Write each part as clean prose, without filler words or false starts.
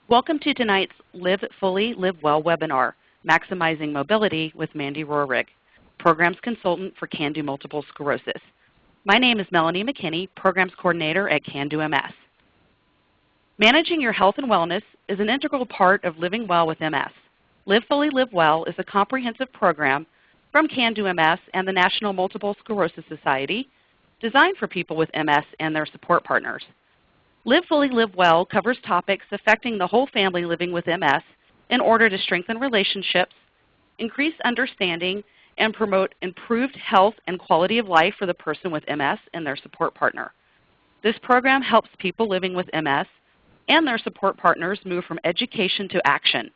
Welcome to tonight's Live Fully, Live Well webinar, Maximizing Mobility with Mandy Rohrig, Programs Consultant for CAN-Do Multiple Sclerosis. My name is Melanie McKinney, Programs Coordinator at CAN-Do MS. Managing your health and wellness is an integral part of living well with MS. Live Fully, Live Well is a comprehensive program from CAN-Do MS and the National Multiple Sclerosis Society designed for people with MS and their support partners. Live Fully, Live Well covers topics affecting the whole family living with MS in order to strengthen relationships, increase understanding, and promote improved health and quality of life for the person with MS and their support partner. This program helps people living with MS and their support partners move from education to action.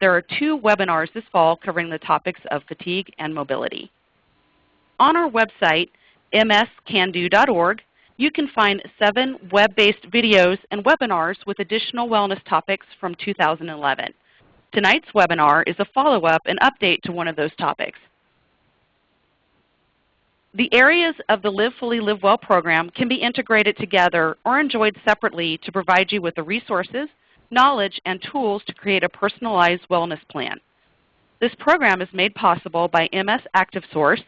There are 2 webinars this fall covering the topics of fatigue and mobility. On our website, mscando.org, you can find 7 web-based videos and webinars with additional wellness topics from 2011. Tonight's webinar is a follow-up and update to one of those topics. The areas of the Live Fully, Live Well program can be integrated together or enjoyed separately to provide you with the resources, knowledge, and tools to create a personalized wellness plan. This program is made possible by MS Active Source,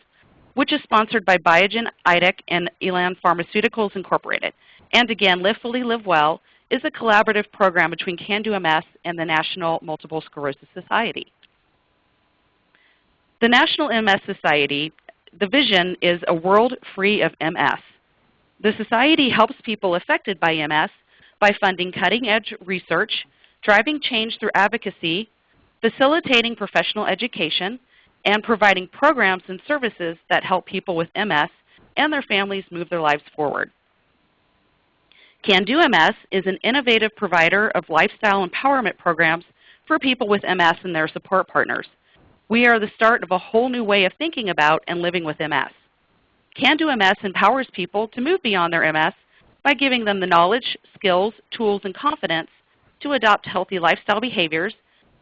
which is sponsored by Biogen, IDEC, and Elan Pharmaceuticals Incorporated. And again, Live Fully, Live Well is a collaborative program between CAN-Do MS and the National Multiple Sclerosis Society. The National MS Society, the vision is a world free of MS. The Society helps people affected by MS by funding cutting-edge research, driving change through advocacy, facilitating professional education, and providing programs and services that help people with MS and their families move their lives forward. CAN-Do MS is an innovative provider of lifestyle empowerment programs for people with MS and their support partners. We are the start of a whole new way of thinking about and living with MS. CAN-Do MS empowers people to move beyond their MS by giving them the knowledge, skills, tools, and confidence to adopt healthy lifestyle behaviors,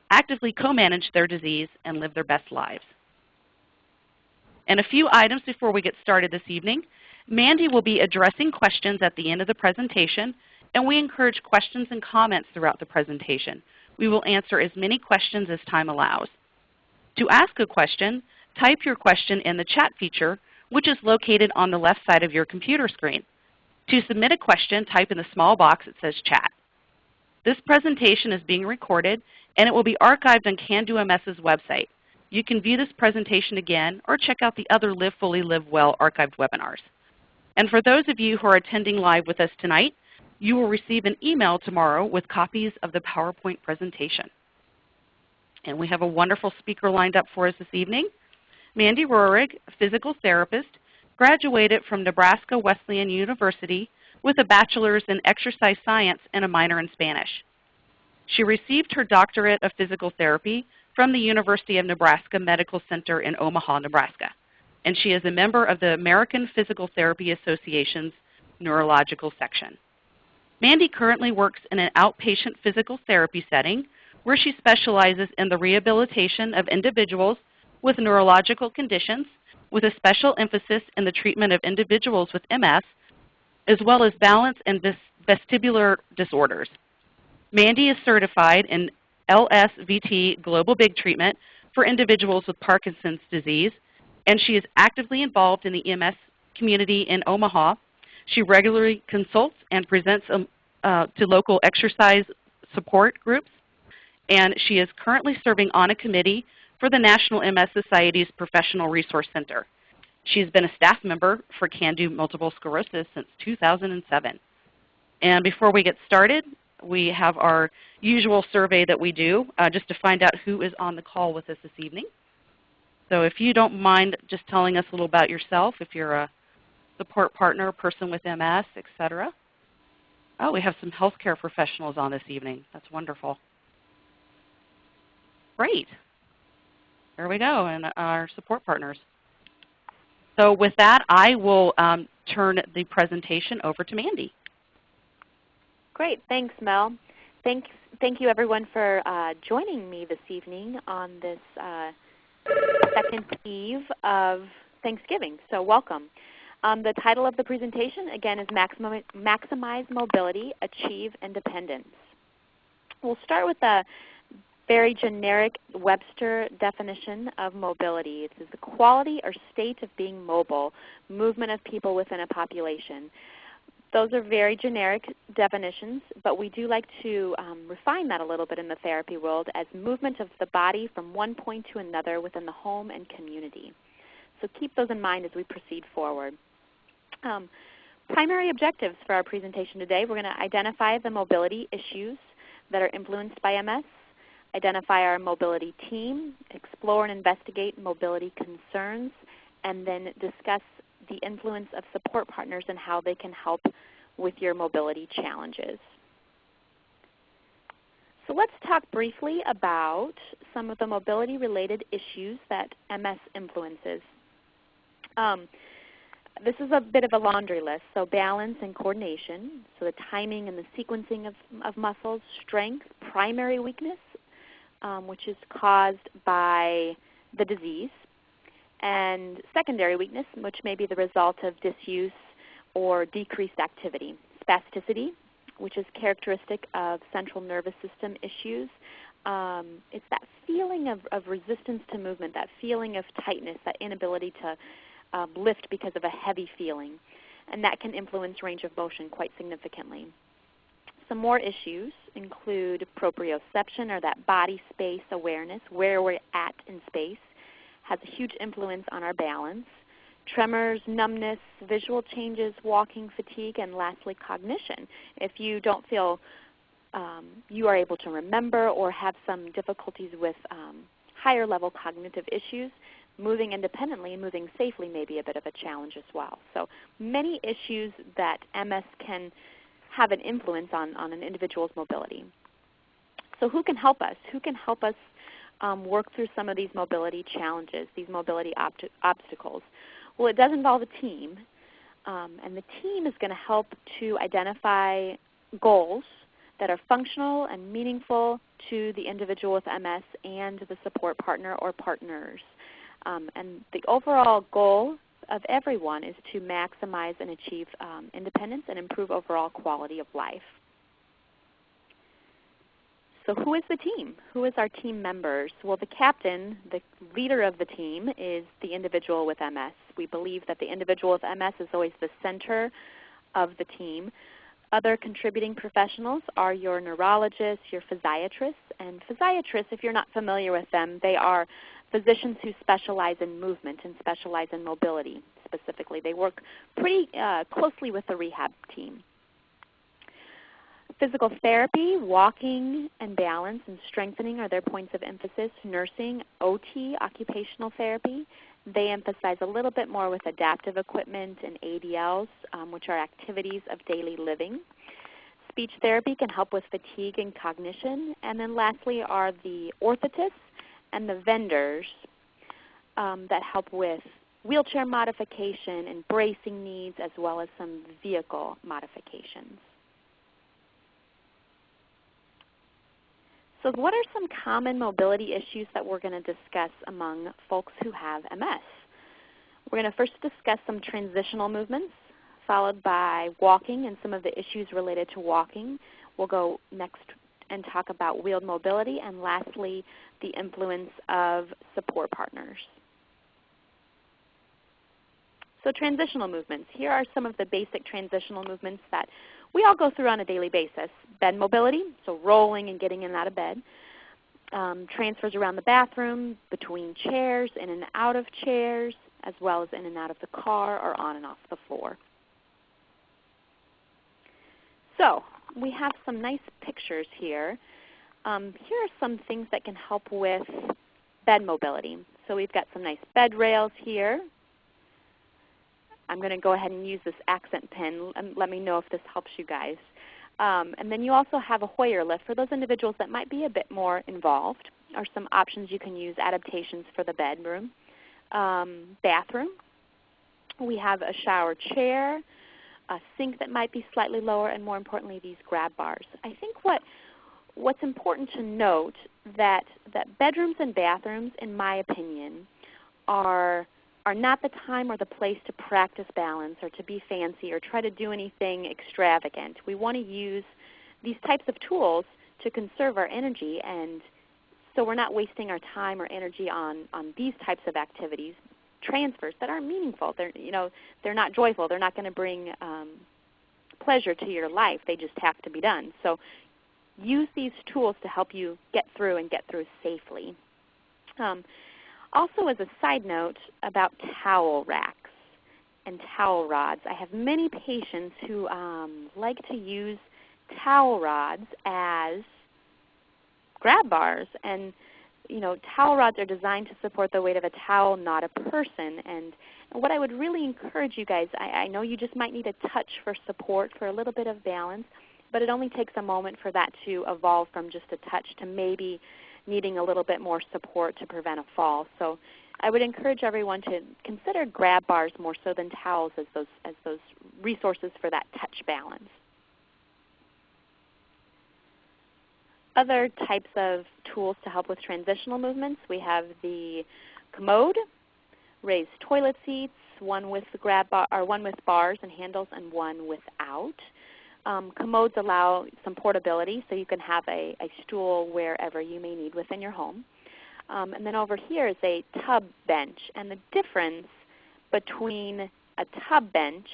actively co-manage their disease, and live their best lives. And a few items before we get started this evening. Mandy will be addressing questions at the end of the presentation, and we encourage questions and comments throughout the presentation. We will answer as many questions as time allows. To ask a question, type your question in the chat feature, which is located on the left side of your computer screen. To submit a question, type in the small box that says chat. This presentation is being recorded, and it will be archived on CAN-Do MS's website. You can view this presentation again or check out the other Live Fully, Live Well archived webinars. And for those of you who are attending live with us tonight, you will receive an email tomorrow with copies of the PowerPoint presentation. And we have a wonderful speaker lined up for us this evening. Mandy Rohrig, a physical therapist, graduated from Nebraska Wesleyan University with a bachelor's in exercise science and a minor in Spanish. She received her doctorate of physical therapy from the University of Nebraska Medical Center in Omaha, Nebraska. And she is a member of the American Physical Therapy Association's neurological section. Mandy currently works in an outpatient physical therapy setting where she specializes in the rehabilitation of individuals with neurological conditions with a special emphasis in the treatment of individuals with MS, as well as balance and vestibular disorders. Mandy is certified in LSVT Global Big Treatment for individuals with Parkinson's disease, and she is actively involved in the EMS community in Omaha. She regularly consults and presents to local exercise support groups, and she is currently serving on a committee for the National MS Society's Professional Resource Center. She's been a staff member for CAN-Do Multiple Sclerosis since 2007. And before we get started, we have our usual survey that we do just to find out who is on the call with us this evening. So if you don't mind just telling us a little about yourself, if you're a support partner, person with MS, etc. Oh, we have some healthcare professionals on this evening. That's wonderful. Great. There we go, and our support partners. So with that, I will turn the presentation over to Mandy. Great. Thanks, Mel. Thank you, everyone, for joining me this evening on this second eve of Thanksgiving. So welcome. The title of the presentation, again, is Maximize Mobility, Achieve Independence. We'll start with a very generic Webster definition of mobility. It says the quality or state of being mobile, movement of people within a population. Those are very generic definitions, but we do like to refine that a little bit in the therapy world as movement of the body from one point to another within the home and community. So keep those in mind as we proceed forward. Primary objectives for our presentation today, we're going to identify the mobility issues that are influenced by MS, identify our mobility team, explore and investigate mobility concerns, and then discuss the influence of support partners and how they can help with your mobility challenges. So let's talk briefly about some of the mobility-related issues that MS influences. This is a bit of a laundry list, so balance and coordination, so the timing and the sequencing of muscles, strength, primary weakness, which is caused by the disease, and secondary weakness, which may be the result of disuse or decreased activity. Spasticity, which is characteristic of central nervous system issues. It's that feeling of resistance to movement, that feeling of tightness, that inability to lift because of a heavy feeling. And that can influence range of motion quite significantly. Some more issues include proprioception, or that body space awareness, where we're at in space, has a huge influence on our balance. Tremors, numbness, visual changes, walking fatigue, and lastly cognition. If you don't feel you are able to remember or have some difficulties with higher level cognitive issues, moving independently and moving safely may be a bit of a challenge as well. So many issues that MS can have an influence on an individual's mobility. So who can help us? Who can help us work through some of these mobility challenges, these mobility obstacles? Well, it does involve a team, and the team is going to help to identify goals that are functional and meaningful to the individual with MS and the support partner or partners. And the overall goal of everyone is to maximize and achieve independence and improve overall quality of life. So who is the team? Who is our team members? Well, the captain, the leader of the team, is the individual with MS. We believe that the individual with MS is always the center of the team. Other contributing professionals are your neurologists, your physiatrists. And physiatrists, if you're not familiar with them, they are physicians who specialize in movement and specialize in mobility specifically. They work pretty closely with the rehab team. Physical therapy, walking and balance and strengthening are their points of emphasis. Nursing, OT, occupational therapy, they emphasize a little bit more with adaptive equipment and ADLs, which are activities of daily living. Speech therapy can help with fatigue and cognition. And then lastly are the orthotists and the vendors that help with wheelchair modification and bracing needs, as well as some vehicle modifications. So what are some common mobility issues that we're going to discuss among folks who have MS? We're going to first discuss some transitional movements, followed by walking and some of the issues related to walking. We'll go next and talk about wheeled mobility, and lastly, the influence of support partners. So transitional movements. Here are some of the basic transitional movements that we all go through on a daily basis. Bed mobility, so rolling and getting in and out of bed. Transfers around the bathroom, between chairs, in and out of chairs, as well as in and out of the car or on and off the floor. So we have some nice pictures here. Here are some things that can help with bed mobility. So we've got some nice bed rails here. I'm going to go ahead and use this accent pen and let me know if this helps you guys. And then you also have a Hoyer lift. For those individuals that might be a bit more involved, are some options you can use, adaptations for the bedroom. Bathroom. We have a shower chair, a sink that might be slightly lower, and more importantly, these grab bars. I think what's important to note that bedrooms and bathrooms, in my opinion, are not the time or the place to practice balance or to be fancy or try to do anything extravagant. We want to use these types of tools to conserve our energy, and so we're not wasting our time or energy on these types of activities, transfers that aren't meaningful. They're not joyful. They're not going to bring pleasure to your life. They just have to be done. So use these tools to help you get through and get through safely. Also, as a side note about towel racks and towel rods, I have many patients who like to use towel rods as grab bars. And towel rods are designed to support the weight of a towel, not a person. And what I would really encourage you guys, I know you just might need a touch for support, for a little bit of balance, but it only takes a moment for that to evolve from just a touch to maybe needing a little bit more support to prevent a fall. So I would encourage everyone to consider grab bars more so than towels as those resources for that touch balance. Other types of tools to help with transitional movements, we have the commode, raised toilet seats, one with bars and handles and one without. Commodes allow some portability, so you can have a stool wherever you may need within your home. And then over here is a tub bench. And the difference between a tub bench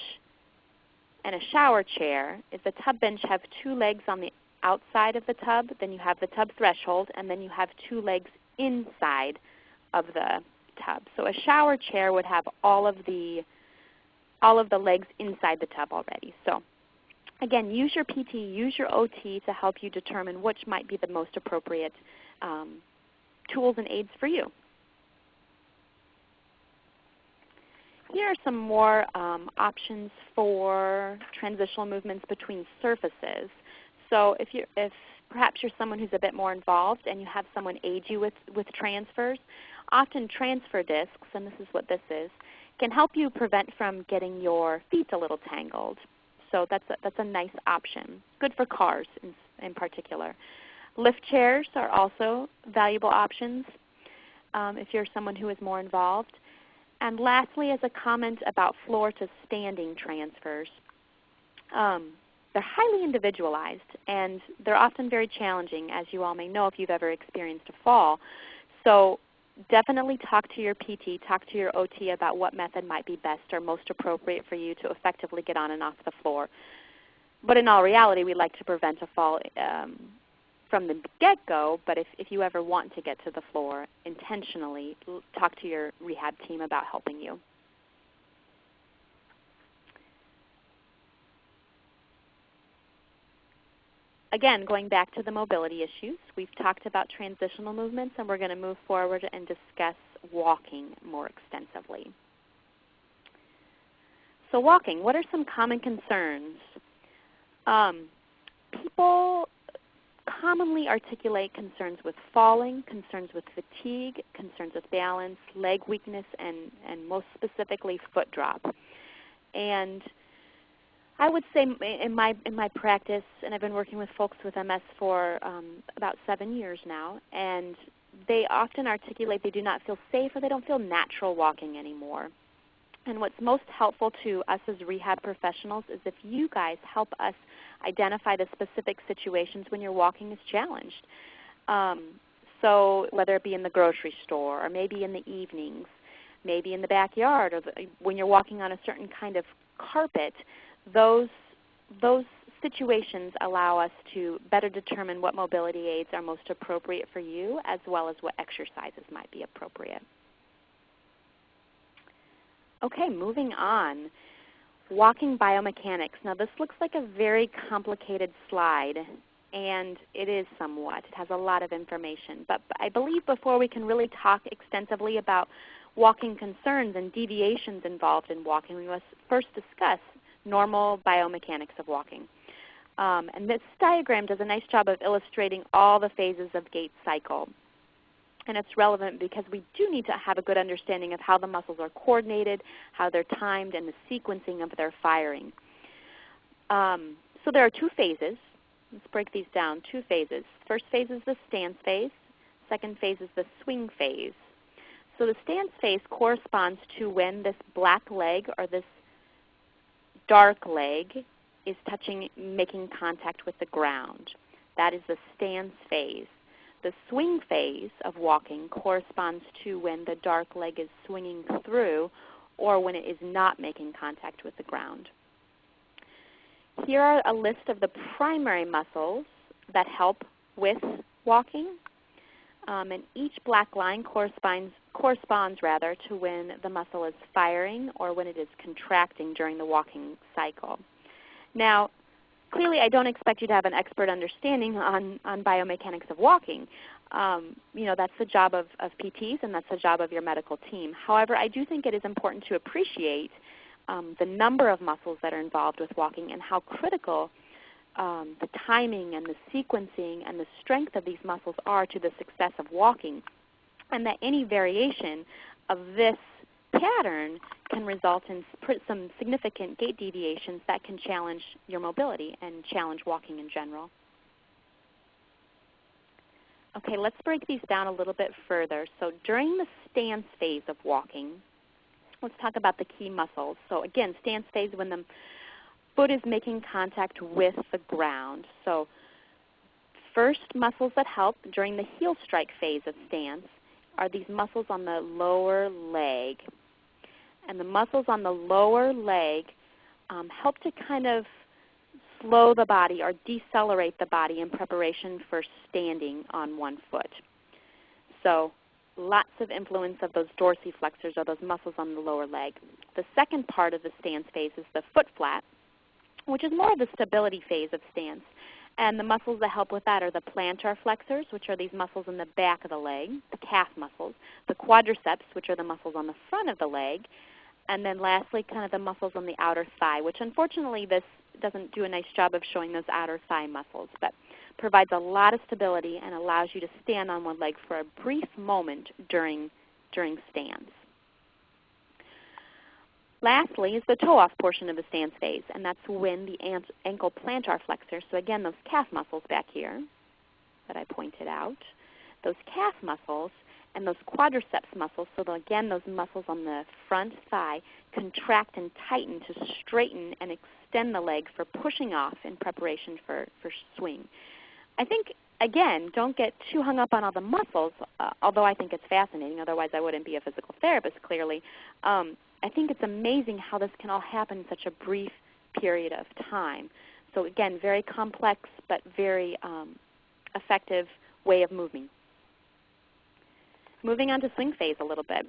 and a shower chair is the tub bench have two legs on the outside of the tub, then you have the tub threshold, and then you have two legs inside of the tub. So a shower chair would have all of the legs inside the tub already. So again, use your PT, use your OT to help you determine which might be the most appropriate tools and aids for you. Here are some more options for transitional movements between surfaces. So if perhaps you're someone who's a bit more involved and you have someone aid you with transfers, often transfer discs, and this is what this is, can help you prevent from getting your feet a little tangled. So that's a nice option. Good for cars in particular. Lift chairs are also valuable options if you're someone who is more involved. And lastly, as a comment about floor to standing transfers, they're highly individualized, and they're often very challenging, as you all may know if you've ever experienced a fall. So definitely talk to your PT, talk to your OT about what method might be best or most appropriate for you to effectively get on and off the floor. But in all reality, we like to prevent a fall from the get-go, but if you ever want to get to the floor intentionally, talk to your rehab team about helping you. Again, going back to the mobility issues, we've talked about transitional movements, and we're going to move forward and discuss walking more extensively. So walking, what are some common concerns? People commonly articulate concerns with falling, concerns with fatigue, concerns with balance, leg weakness, and most specifically foot drop. And I would say in my practice, and I've been working with folks with MS for about 7 years now, and they often articulate they do not feel safe or they don't feel natural walking anymore. And what's most helpful to us as rehab professionals is if you guys help us identify the specific situations when your walking is challenged. So whether it be in the grocery store or maybe in the evenings, maybe in the backyard, or when you're walking on a certain kind of carpet, those situations allow us to better determine what mobility aids are most appropriate for you, as well as what exercises might be appropriate. Okay, moving on. Walking biomechanics. Now this looks like a very complicated slide, and it is somewhat. It has a lot of information. But I believe before we can really talk extensively about walking concerns and deviations involved in walking, we must first discuss normal biomechanics of walking. And this diagram does a nice job of illustrating all the phases of gait cycle. And it's relevant because we do need to have a good understanding of how the muscles are coordinated, how they're timed, and the sequencing of their firing. So there are two phases. Let's break these down, two phases. First phase is the stance phase. Second phase is the swing phase. So the stance phase corresponds to when this black leg or this dark leg is making contact with the ground. That is the stance phase. The swing phase of walking corresponds to when the dark leg is swinging through or when it is not making contact with the ground. Here are a list of the primary muscles that help with walking. And each black line corresponds to when the muscle is firing or when it is contracting during the walking cycle. Now, clearly I don't expect you to have an expert understanding on biomechanics of walking. That's the job of PTs and that's the job of your medical team. However, I do think it is important to appreciate the number of muscles that are involved with walking and how critical the timing and the sequencing and the strength of these muscles are to the success of walking, and that any variation of this pattern can result in some significant gait deviations that can challenge your mobility and challenge walking in general. Okay, let's break these down a little bit further. So during the stance phase of walking, let's talk about the key muscles. So again, stance phase, when the foot is making contact with the ground. So first muscles that help during the heel strike phase of stance are these muscles on the lower leg. And the muscles on the lower leg help to kind of slow the body or decelerate the body in preparation for standing on one foot. So lots of influence of those dorsiflexors or those muscles on the lower leg. The second part of the stance phase is the foot flat, which is more of the stability phase of stance. And the muscles that help with that are the plantar flexors, which are these muscles in the back of the leg, the calf muscles, the quadriceps, which are the muscles on the front of the leg, and then lastly kind of the muscles on the outer thigh, which unfortunately this doesn't do a nice job of showing those outer thigh muscles, but provides a lot of stability and allows you to stand on one leg for a brief moment during stance. Lastly is the toe-off portion of the stance phase, and that's when the ankle plantar flexors, so again those calf muscles back here that I pointed out, those calf muscles and those quadriceps muscles, so again those muscles on the front thigh contract and tighten to straighten and extend the leg for pushing off in preparation for swing. I think, again, don't get too hung up on all the muscles, although I think it's fascinating, otherwise I wouldn't be a physical therapist clearly. I think it's amazing how this can all happen in such a brief period of time. So again, very complex but very effective way of moving. Moving on to swing phase a little bit.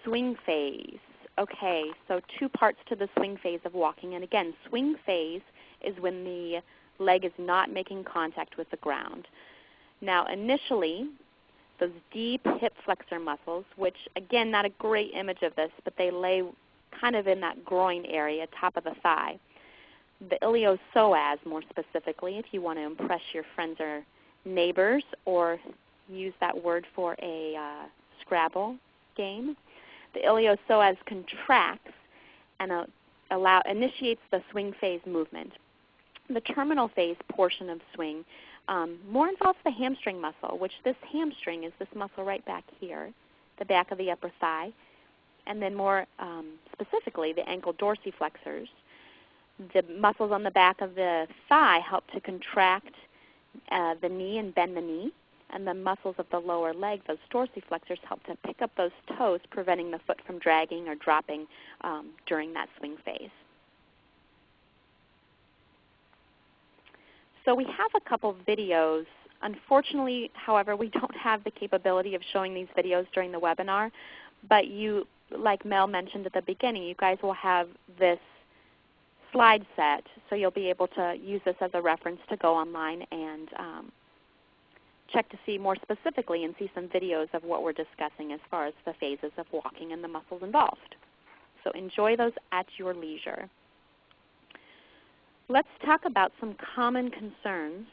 Swing phase. Okay, so two parts to the swing phase of walking. And again, swing phase is when the leg is not making contact with the ground. Now initially, those deep hip flexor muscles, which again, not a great image of this, but they lay kind of in that groin area, top of the thigh. The iliopsoas, more specifically, if you want to impress your friends or neighbors or use that word for a Scrabble game. The iliopsoas contracts and initiates the swing phase movement. The terminal phase portion of swing more involves the hamstring muscle, which this hamstring is this muscle right back here, the back of the upper thigh, and then more specifically the ankle dorsiflexors. The muscles on the back of the thigh help to contract the knee and bend the knee, and the muscles of the lower leg, those dorsiflexors, help to pick up those toes, preventing the foot from dragging or dropping during that swing phase. So we have a couple videos. Unfortunately, however, we don't have the capability of showing these videos during the webinar, but you, like Mel mentioned at the beginning, you guys will have this slide set, so you'll be able to use this as a reference to go online and check to see more specifically and see some videos of what we're discussing as far as the phases of walking and the muscles involved. So enjoy those at your leisure. Let's talk about some common concerns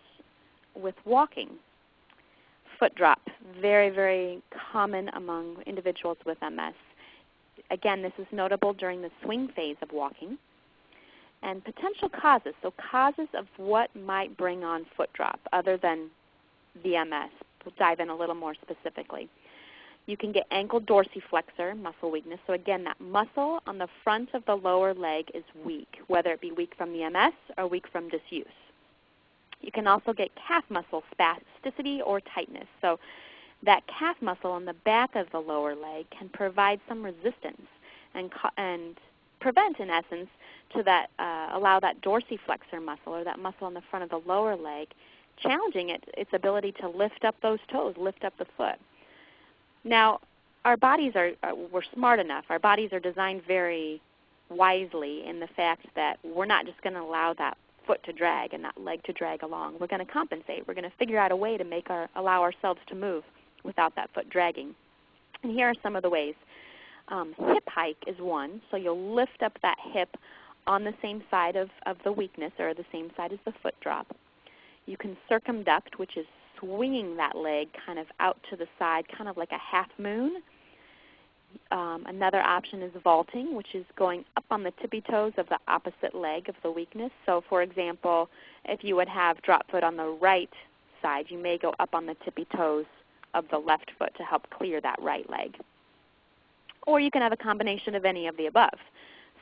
with walking. Foot drop, very, very common among individuals with MS. Again, this is notable during the swing phase of walking. And potential causes, so causes of what might bring on foot drop other than the MS. We'll dive in a little more specifically. You can get ankle dorsiflexor muscle weakness. So again, that muscle on the front of the lower leg is weak, whether it be weak from the MS or weak from disuse. You can also get calf muscle spasticity or tightness. So that calf muscle on the back of the lower leg can provide some resistance and prevent, in essence, to that allow that dorsiflexor muscle, or that muscle on the front of the lower leg, challenging its ability to lift up those toes, lift up the foot. Now, our bodies we're smart enough. Our bodies are designed very wisely in the fact that we're not just going to allow that foot to drag and that leg to drag along. We're going to compensate. We're going to figure out a way to allow ourselves to move without that foot dragging. And here are some of the ways. Hip hike is one. So you'll lift up that hip on the same side of the weakness, or the same side as the foot drop. You can circumduct, which is swinging that leg kind of out to the side, kind of like a half moon. Another option is vaulting, which is going up on the tippy toes of the opposite leg of the weakness. So for example, if you would have drop foot on the right side, you may go up on the tippy toes of the left foot to help clear that right leg. Or you can have a combination of any of the above.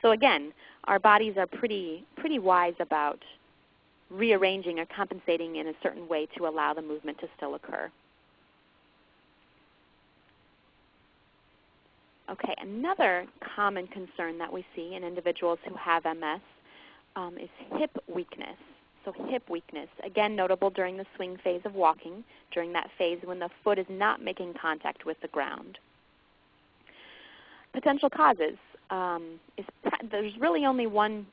So again, our bodies are pretty wise about rearranging or compensating in a certain way to allow the movement to still occur. Okay, another common concern that we see in individuals who have MS is hip weakness. So hip weakness, again notable during the swing phase of walking, during that phase when the foot is not making contact with the ground. Potential causes, there's really only one,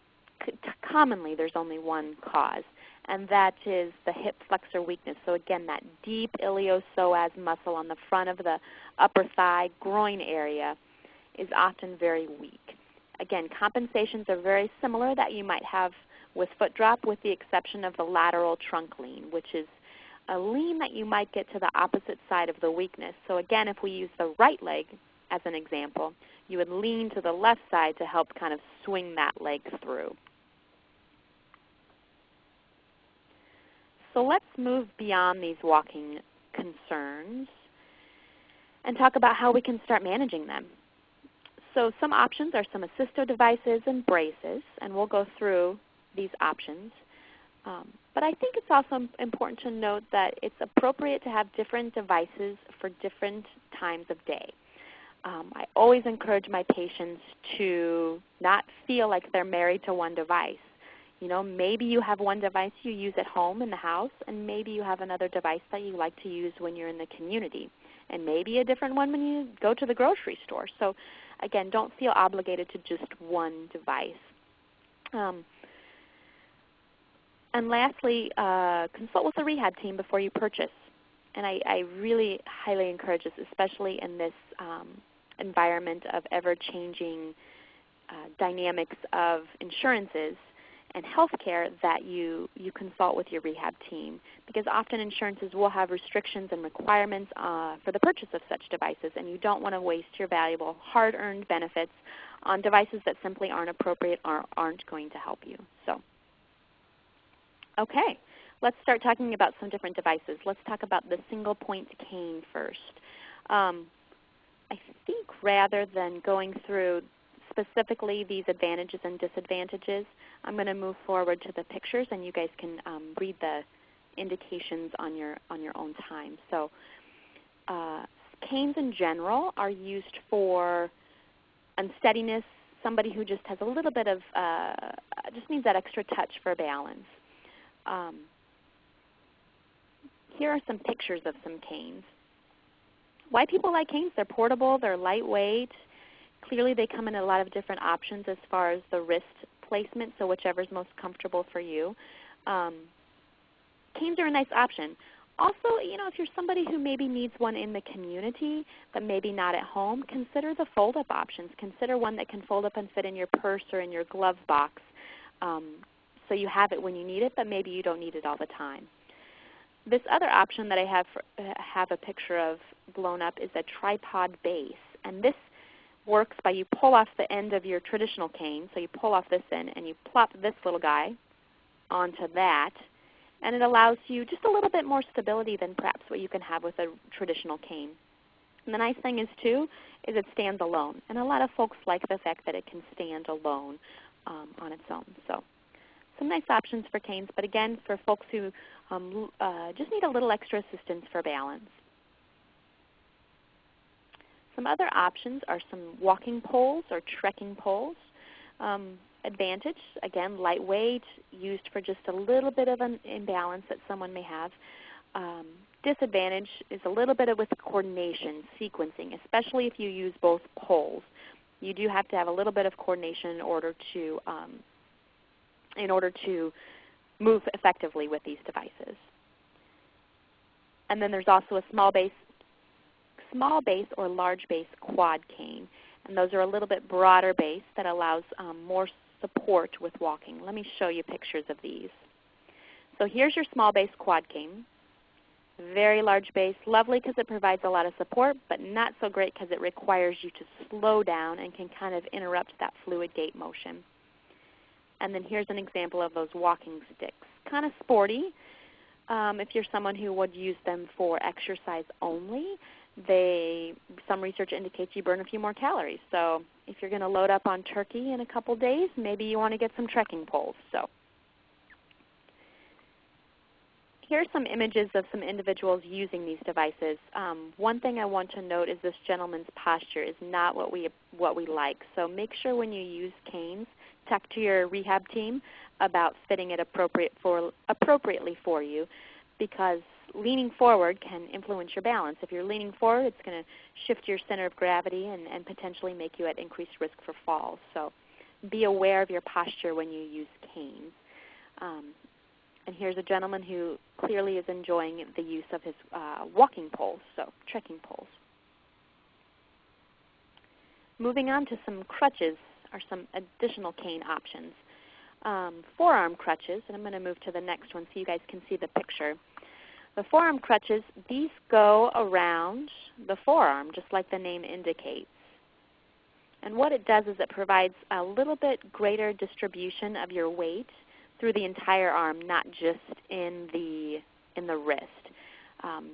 commonly there's only one cause, and that is the hip flexor weakness. So again, that deep iliopsoas muscle on the front of the upper thigh, groin area is often very weak. Again, compensations are very similar that you might have with foot drop, with the exception of the lateral trunk lean, which is a lean that you might get to the opposite side of the weakness. So again, if we use the right leg as an example, you would lean to the left side to help kind of swing that leg through. So let's move beyond these walking concerns and talk about how we can start managing them. So some options are some assistive devices and braces, and we'll go through these options. But I think it's also important to note that it's appropriate to have different devices for different times of day. I always encourage my patients to not feel like they're married to one device. You know, maybe you have one device you use at home in the house, and maybe you have another device that you like to use when you're in the community, and maybe a different one when you go to the grocery store. So again, don't feel obligated to just one device. And lastly, consult with the rehab team before you purchase. And I really highly encourage this, especially in this environment of ever-changing dynamics of insurances and healthcare, that you consult with your rehab team, because often insurances will have restrictions and requirements for the purchase of such devices, and you don't want to waste your valuable hard-earned benefits on devices that simply aren't appropriate or aren't going to help you. So, okay, let's start talking about some different devices. Let's talk about the single-point cane first. I think rather than going through specifically these advantages and disadvantages, I'm going to move forward to the pictures, and you guys can read the indications on your own time. So canes in general are used for unsteadiness, somebody who just has a little bit of, just needs that extra touch for balance. Here are some pictures of some canes. Why people like canes? They're portable, they're lightweight. Clearly they come in a lot of different options as far as the wrist placement, so whichever is most comfortable for you. Canes are a nice option. Also, you know, if you're somebody who maybe needs one in the community but maybe not at home, consider the fold-up options. Consider one that can fold up and fit in your purse or in your glove box, so you have it when you need it, but maybe you don't need it all the time. This other option that I have a picture of blown up is a tripod base, and this works by you pull off the end of your traditional cane, so you pull off this end and you plop this little guy onto that, and it allows you just a little bit more stability than perhaps what you can have with a traditional cane. And the nice thing is too, is it stands alone, and a lot of folks like the fact that it can stand alone on its own. So some nice options for canes, but again, for folks who just need a little extra assistance for balance. Some other options are some walking poles or trekking poles. Advantage, again, lightweight, used for just a little bit of an imbalance that someone may have. Disadvantage is a little bit with coordination, sequencing, especially if you use both poles. You do have to have a little bit of coordination in order to move effectively with these devices. And then there's also a small base or large base quad cane, and those are a little bit broader base that allows more support with walking. Let me show you pictures of these. So here's your small base quad cane. Very large base, lovely because it provides a lot of support, but not so great because it requires you to slow down and can kind of interrupt that fluid gait motion. And then here's an example of those walking sticks. Kind of sporty if you're someone who would use them for exercise only. Some research indicates you burn a few more calories. So if you're going to load up on turkey in a couple days, maybe you want to get some trekking poles. So here are some images of some individuals using these devices. One thing I want to note is this gentleman's posture is not what we like. So make sure when you use canes, talk to your rehab team about fitting it appropriately for you, because leaning forward can influence your balance. If you're leaning forward, it's going to shift your center of gravity and potentially make you at increased risk for falls. So be aware of your posture when you use canes. And here's a gentleman who clearly is enjoying the use of his walking poles, so trekking poles. Moving on to some crutches are some additional cane options. Forearm crutches, and I'm going to move to the next one so you guys can see the picture. The forearm crutches, these go around the forearm just like the name indicates. And what it does is it provides a little bit greater distribution of your weight through the entire arm, not just in the wrist.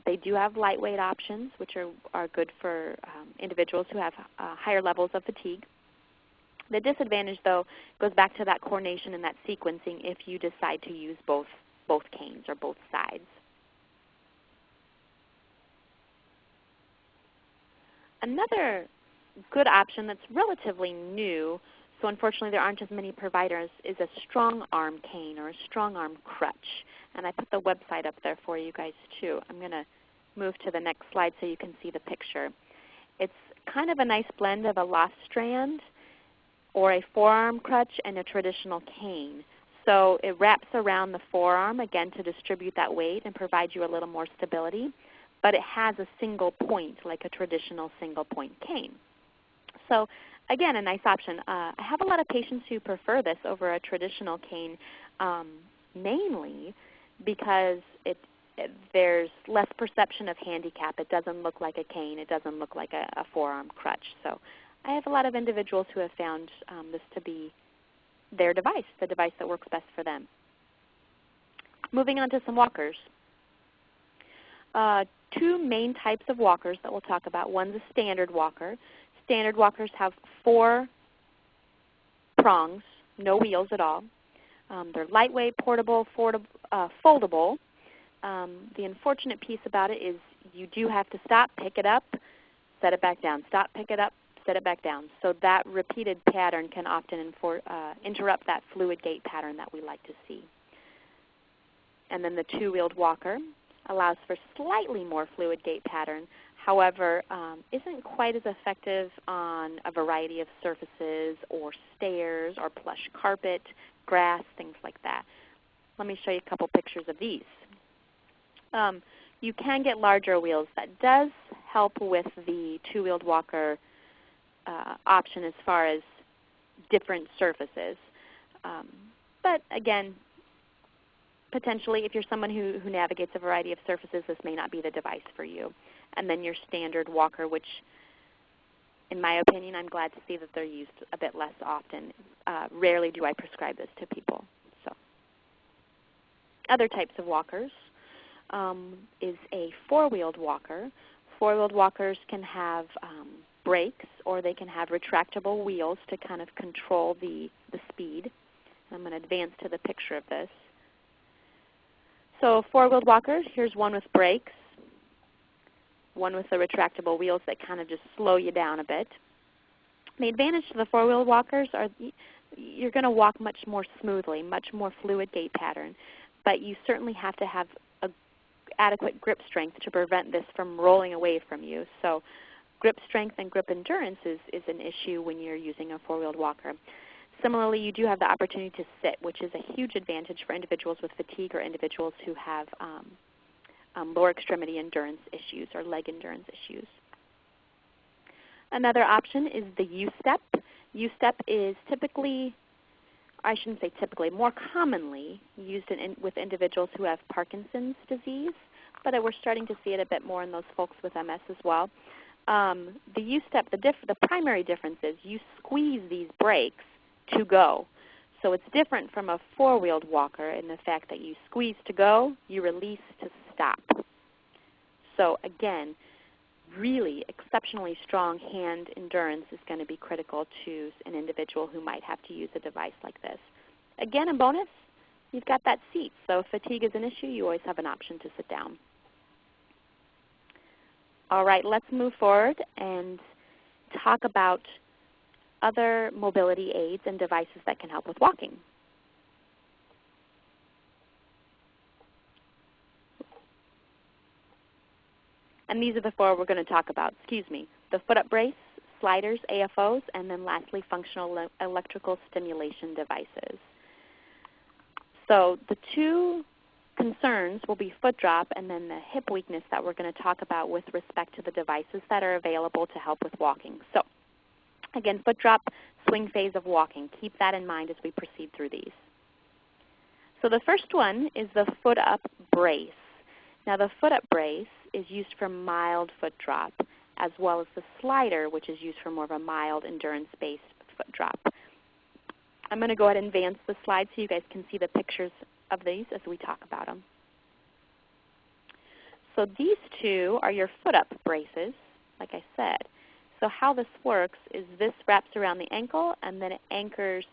They do have lightweight options, which are good for individuals who have higher levels of fatigue. The disadvantage, though, goes back to that coordination and that sequencing if you decide to use both canes or both sides. Another good option that's relatively new, so unfortunately there aren't as many providers, is a strong arm cane or a strong arm crutch. And I put the website up there for you guys too. I'm going to move to the next slide so you can see the picture. It's kind of a nice blend of a lost strand or a forearm crutch and a traditional cane. So it wraps around the forearm, again, to distribute that weight and provide you a little more stability, but it has a single point like a traditional single point cane. So again, a nice option. I have a lot of patients who prefer this over a traditional cane, mainly because there's less perception of handicap. It doesn't look like a cane. It doesn't look like a forearm crutch. So I have a lot of individuals who have found this to be their device, the device that works best for them. Moving on to some walkers. Two main types of walkers that we'll talk about. One's a standard walker. Standard walkers have 4 prongs, no wheels at all. They're lightweight, portable, foldable. The unfortunate piece about it is you do have to stop, pick it up, set it back down, stop, pick it up, set it back down. So that repeated pattern can often interrupt that fluid gait pattern that we like to see. And then the 2-wheeled walker allows for slightly more fluid gait pattern, however, isn't quite as effective on a variety of surfaces or stairs or plush carpet, grass, things like that. Let me show you a couple pictures of these. You can get larger wheels. That does help with the 2-wheeled walker option as far as different surfaces. But again, potentially if you're someone who navigates a variety of surfaces, this may not be the device for you. And then your standard walker, which in my opinion, I'm glad to see that they're used a bit less often. Rarely do I prescribe this to people. So, other types of walkers is a 4-wheeled walker. 4-wheeled walkers can have brakes, or they can have retractable wheels to kind of control the speed. I'm going to advance to the picture of this. So four-wheeled walkers, here's one with brakes, one with the retractable wheels that kind of just slow you down a bit. The advantage to the four-wheeled walkers are you're going to walk much more smoothly, much more fluid gait pattern, but you certainly have to have adequate grip strength to prevent this from rolling away from you. So grip strength and grip endurance is an issue when you're using a four-wheeled walker. Similarly, you do have the opportunity to sit, which is a huge advantage for individuals with fatigue or individuals who have lower extremity endurance issues or leg endurance issues. Another option is the U-step. U-step is typically, I shouldn't say typically, more commonly used with individuals who have Parkinson's disease, but we're starting to see it a bit more in those folks with MS as well. The U-step, the primary difference is you squeeze these brakes to go. So it's different from a four-wheeled walker in the fact that you squeeze to go, you release to stop. So again, really exceptionally strong hand endurance is going to be critical to an individual who might have to use a device like this. Again, a bonus, you've got that seat. So if fatigue is an issue, you always have an option to sit down. All right, let's move forward and talk about other mobility aids and devices that can help with walking. And these are the four we're going to talk about. The foot-up brace, sliders, AFOs, and then lastly, functional electrical stimulation devices. So the two concerns will be foot drop and then the hip weakness that we're going to talk about with respect to the devices that are available to help with walking. So again, foot drop, swing phase of walking. Keep that in mind as we proceed through these. So the first one is the foot-up brace. Now the foot-up brace is used for mild foot drop, as well as the slider, which is used for more of a mild endurance-based foot drop. I'm going to go ahead and advance the slide so you guys can see the pictures of these as we talk about them. So these two are your foot-up braces, like I said. So how this works is this wraps around the ankle and then it anchors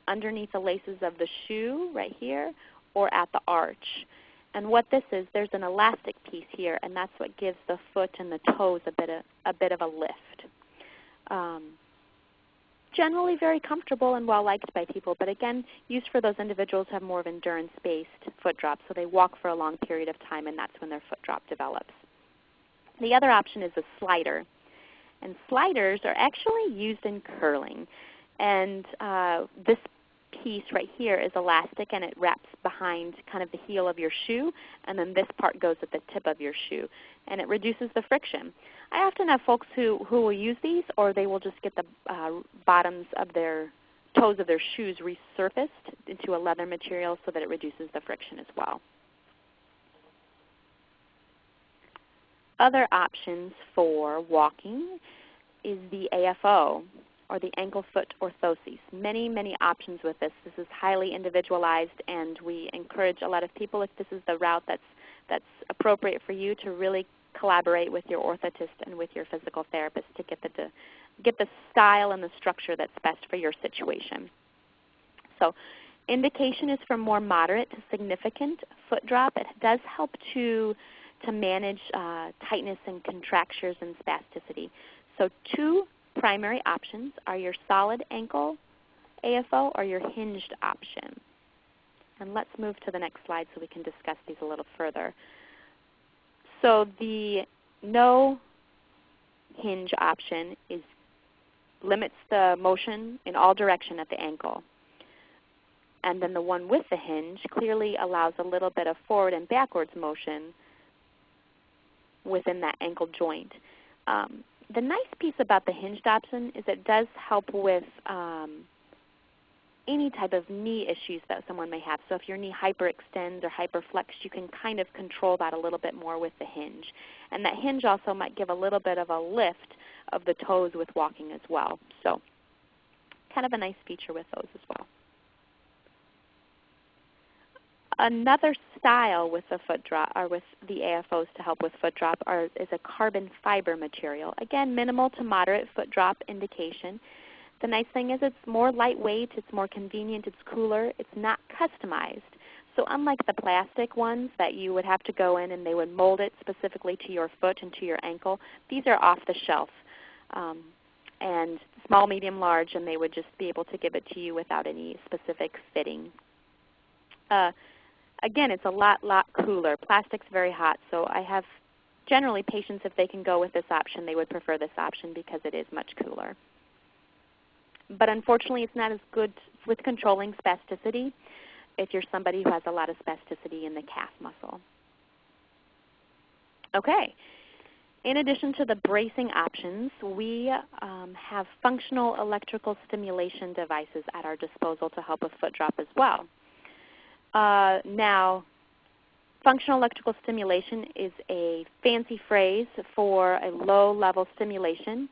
underneath the laces of the shoe right here or at the arch. And what this is, there's an elastic piece here, and that's what gives the foot and the toes a bit of a lift. Generally very comfortable and well-liked by people, but again, used for those individuals who have more of endurance-based foot drop, so they walk for a long period of time, and that's when their foot drop develops. The other option is a slider, and sliders are actually used in curling, and this piece right here is elastic and it wraps behind kind of the heel of your shoe, and then this part goes at the tip of your shoe, and it reduces the friction. I often have folks who will use these, or they will just get the bottoms of their toes of their shoes resurfaced into a leather material so that it reduces the friction as well. Other options for walking is the AFO, or the ankle-foot orthosis. Many, many options with this. This is highly individualized, and we encourage a lot of people, if this is the route that's appropriate for you, to really collaborate with your orthotist and with your physical therapist to get the style and the structure that's best for your situation. So indication is for more moderate to significant foot drop. It does help to manage tightness and contractures and spasticity. So two primary options are your solid ankle AFO or your hinged option. And let's move to the next slide so we can discuss these a little further. So the no hinge option limits the motion in all direction at the ankle. And then the one with the hinge clearly allows a little bit of forward and backwards motion within that ankle joint. The nice piece about the hinged option is it does help with any type of knee issues that someone may have. So if your knee hyperextends or hyperflexed, you can kind of control that a little bit more with the hinge. And that hinge also might give a little bit of a lift of the toes with walking as well. So kind of a nice feature with those as well. Another style with the foot drop, or with the AFOs to help with foot drop, is a carbon fiber material. Again, minimal to moderate foot drop indication. The nice thing is it's more lightweight, it's more convenient, it's cooler, it's not customized. So unlike the plastic ones that you would have to go in and they would mold it specifically to your foot and to your ankle, these are off the shelf. And small, medium, large, and they would just be able to give it to you without any specific fitting. Again, it's a lot cooler. Plastic's very hot, so I have generally patients, if they can go with this option, they would prefer this option because it is much cooler. But unfortunately, it's not as good with controlling spasticity if you're somebody who has a lot of spasticity in the calf muscle. Okay. In addition to the bracing options, we have functional electrical stimulation devices at our disposal to help with foot drop as well. Now, functional electrical stimulation is a fancy phrase for a low-level stimulation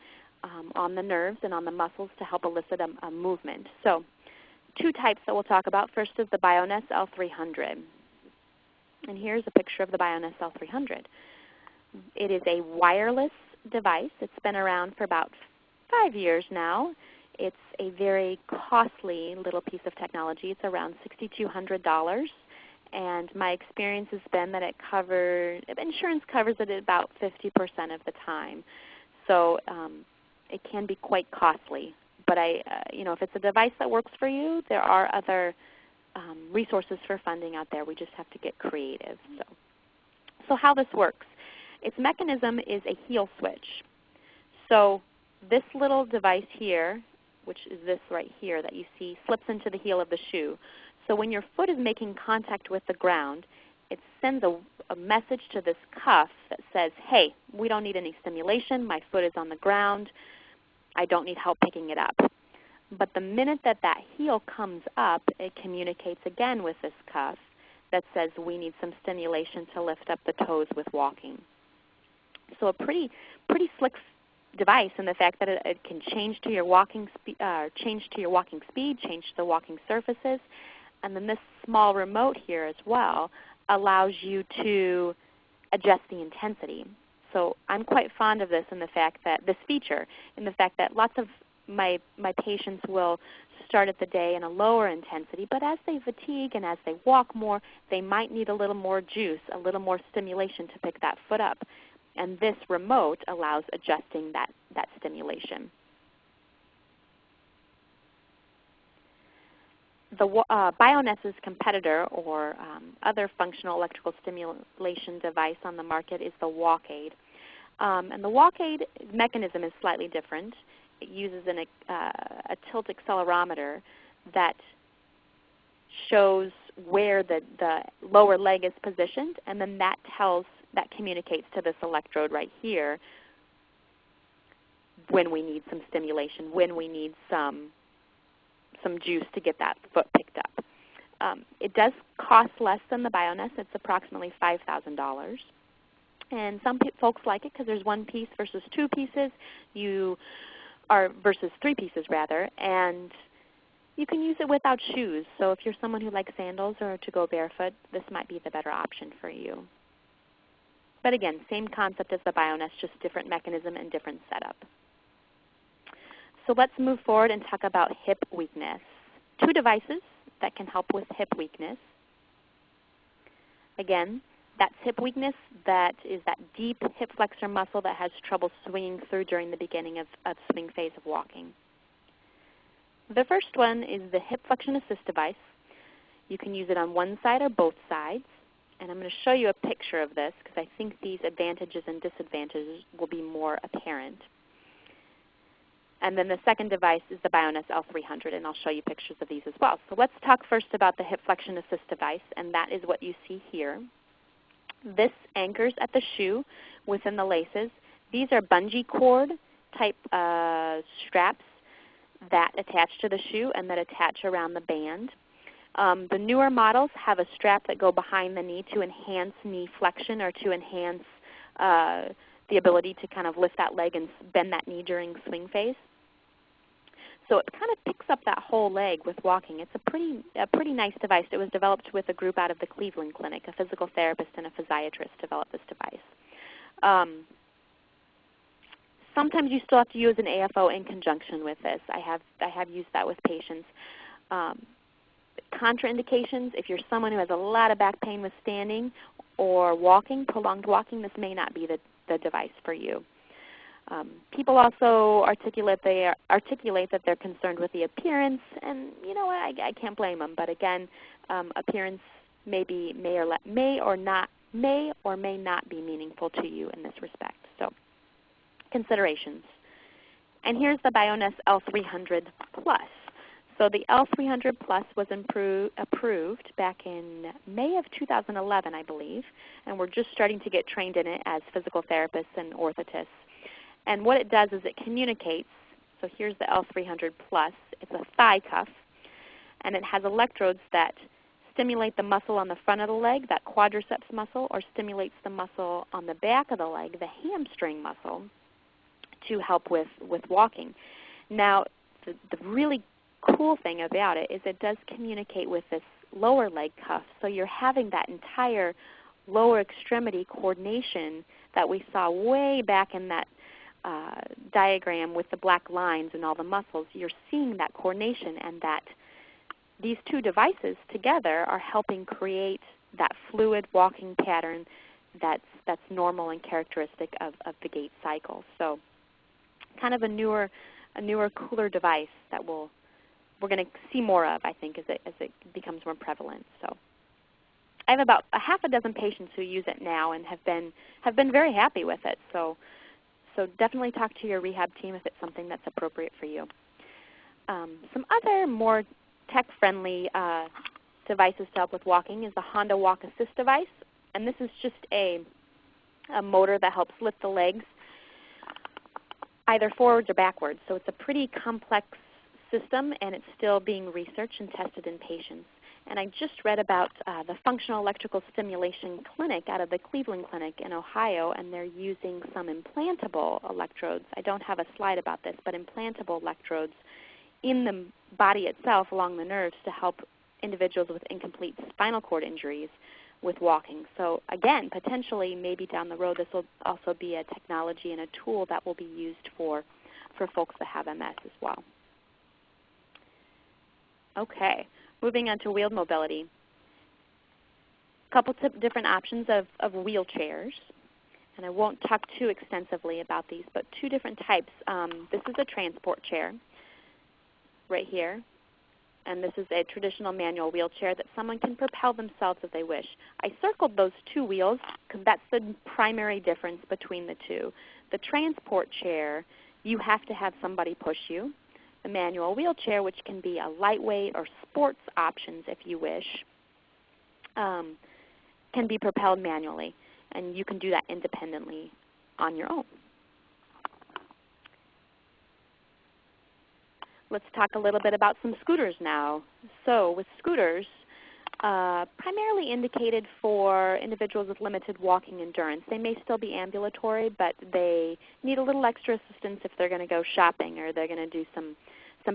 on the nerves and on the muscles to help elicit a movement. So, two types that we'll talk about. First is the Bioness L300. And here's a picture of the Bioness L300. It is a wireless device. It's been around for about 5 years now. It's a very costly little piece of technology. It's around $6,200. And my experience has been that insurance covers it at about 50% of the time. So it can be quite costly. But if it's a device that works for you, there are other resources for funding out there. We just have to get creative. So how this works. Its mechanism is a heel switch. So this little device here, which is this right here that you see, slips into the heel of the shoe. So when your foot is making contact with the ground, it sends a message to this cuff that says, hey, we don't need any stimulation. My foot is on the ground. I don't need help picking it up. But the minute that that heel comes up, it communicates again with this cuff that says we need some stimulation to lift up the toes with walking. So a pretty slick device in the fact that it can change to your walking speed, change the walking surfaces, and then this small remote here as well allows you to adjust the intensity. So I'm quite fond of this feature in the fact that lots of my patients will start at the day in a lower intensity, but as they fatigue and as they walk more, they might need a little more juice, a little more stimulation to pick that foot up. And this remote allows adjusting that stimulation. The Bioness's competitor or other functional electrical stimulation device on the market is the Walk-Aid. And the Walk-Aid mechanism is slightly different. It uses a tilt accelerometer that shows where the lower leg is positioned, and then that communicates to this electrode right here when we need some stimulation, when we need some juice to get that foot picked up. It does cost less than the Bioness. It's approximately $5,000. And some folks like it because there's one piece versus two pieces, versus three pieces rather, and you can use it without shoes. So if you're someone who likes sandals or to go barefoot, this might be the better option for you. But again, same concept as the Bioness, just different mechanism and different setup. So let's move forward and talk about hip weakness. Two devices that can help with hip weakness. Again, that's hip weakness, that is that deep hip flexor muscle that has trouble swinging through during the beginning of swing phase of walking. The first one is the hip flexion assist device. You can use it on one side or both sides. And I'm going to show you a picture of this because I think these advantages and disadvantages will be more apparent. And then the second device is the Bioness L300, and I'll show you pictures of these as well. So let's talk first about the hip flexion assist device, and that is what you see here. This anchors at the shoe within the laces. These are bungee cord type straps that attach to the shoe and that attach around the band. The newer models have a strap that go behind the knee to enhance knee flexion or to enhance the ability to kind of lift that leg and bend that knee during swing phase. So it kind of picks up that whole leg with walking. It's a pretty nice device. It was developed with a group out of the Cleveland Clinic. A physical therapist and a physiatrist developed this device. sometimes you still have to use an AFO in conjunction with this. I have used that with patients. Contraindications, if you're someone who has a lot of back pain with standing or walking, prolonged walking, this may not be the device for you. People also articulate that they're concerned with the appearance, and you know what, I can't blame them. But again, appearance may or may not be meaningful to you in this respect. So considerations. And here's the Bioness L300 Plus. So the L300 Plus was approved back in May of 2011, I believe, and we're just starting to get trained in it as physical therapists and orthotists. And what it does is it communicates. So here's the L300 Plus. It's a thigh cuff, and it has electrodes that stimulate the muscle on the front of the leg, that quadriceps muscle, or stimulates the muscle on the back of the leg, the hamstring muscle, to help with walking. Now, the really cool thing about it is it does communicate with this lower leg cuff, so you're having that entire lower extremity coordination that we saw way back in that diagram with the black lines and all the muscles. You're seeing that coordination, and that these two devices together are helping create that fluid walking pattern that's normal and characteristic of the gait cycle. So kind of a newer, cooler device that we're going to see more of, I think, as it becomes more prevalent. So I have about a half a dozen patients who use it now and have been very happy with it. So definitely talk to your rehab team if it's something that's appropriate for you. Some other more tech-friendly devices to help with walking is the Honda Walk Assist device. And this is just a motor that helps lift the legs either forwards or backwards. So it's a pretty complex system, and it's still being researched and tested in patients. And I just read about the Functional Electrical Stimulation Clinic out of the Cleveland Clinic in Ohio, and they're using some implantable electrodes. I don't have a slide about this, but implantable electrodes in the body itself along the nerves to help individuals with incomplete spinal cord injuries with walking. So again, potentially maybe down the road this will also be a technology and a tool that will be used for folks that have MS as well. Okay. Moving on to wheeled mobility. A couple different options of wheelchairs, and I won't talk too extensively about these, but two different types. This is a transport chair right here, and this is a traditional manual wheelchair that someone can propel themselves if they wish. I circled those two wheels because that's the primary difference between the two. The transport chair, you have to have somebody push you. The manual wheelchair, which can be a lightweight or sports options if you wish, can be propelled manually, and you can do that independently on your own. Let's talk a little bit about some scooters now. So with scooters, primarily indicated for individuals with limited walking endurance. They may still be ambulatory, but they need a little extra assistance if they're going to go shopping or they're going to do some